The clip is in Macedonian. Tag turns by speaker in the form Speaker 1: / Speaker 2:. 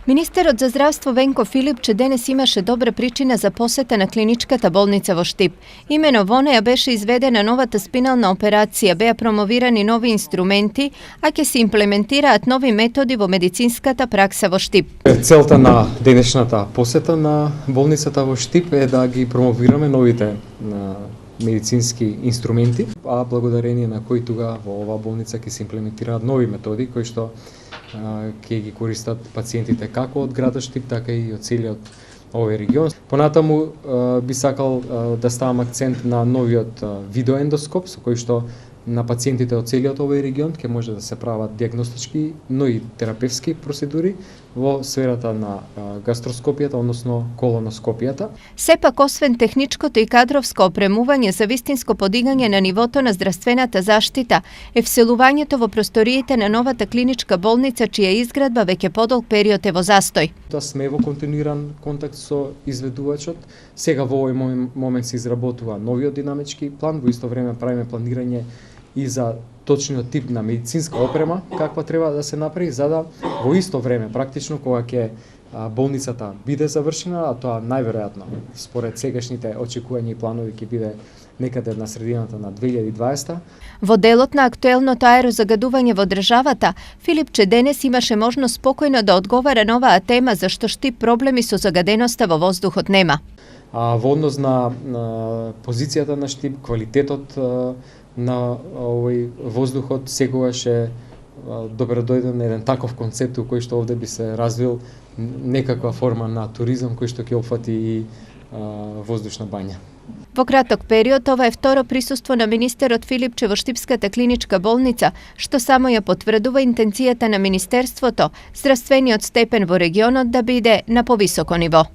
Speaker 1: Министерот за здравство Венко Филипче денес имаше добра причина за посета на клиничката болница во Штип. Имено во неја беше изведена новата спинална операција, беа промовирани нови инструменти, а ќе се имплементираат нови методи во медицинската пракса во Штип.
Speaker 2: Целта на денешната посета на болницата во Штип е да ги промовираме новите медицински инструменти, а благодарение на кои тука во оваа болница ќе се имплементираат нови методи кои што ќе ги користат пациентите како од градот Штип, така и од целиот овој регион. Понатаму би сакал да ставам акцент на новиот видеоендоскоп со кој што на пациентите од целиот овој регион ќе може да се прават диагностички, но и терапевски процедури во сферата на гастроскопијата, односно колоноскопијата.
Speaker 1: Сепак, освен техничкото и кадровско опремување за вистинско подигање на нивото на здравствената заштита, е вселувањето во просториите на новата клиничка болница, чија изградба веќе подолг период е во застој.
Speaker 2: Да сме во континуиран контакт со изведувачот. Сега во овој момент се изработува новиот динамички план, во исто време правиме планирање и за точниот тип на медицинска опрема каква треба да се направи, за да во исто време практично кога ќе болницата биде завршена, а тоа најверојатно според сегашните очекувања и планови ќе биде некаде на средината на 2020.
Speaker 1: Во делот на актуелното аерозагадување во државата, Филипче денес имаше можност спокојно да одговара на оваа тема, зашто Штип проблеми со загаденоста во воздухот нема.
Speaker 2: Во однос на позицијата на Штип, квалитетот на овој воздухот секогаш е добродојден еден таков концепт у кој што овде би се развил некаква форма на туризам кој што ќе опфати и воздушна бања.
Speaker 1: Во краток период ова е второ присуство на министерот Филипче во Штипската клиничка болница, што само ја потврдува интенцијата на министерството здравствениот степен во регионот да биде на повисоко ниво.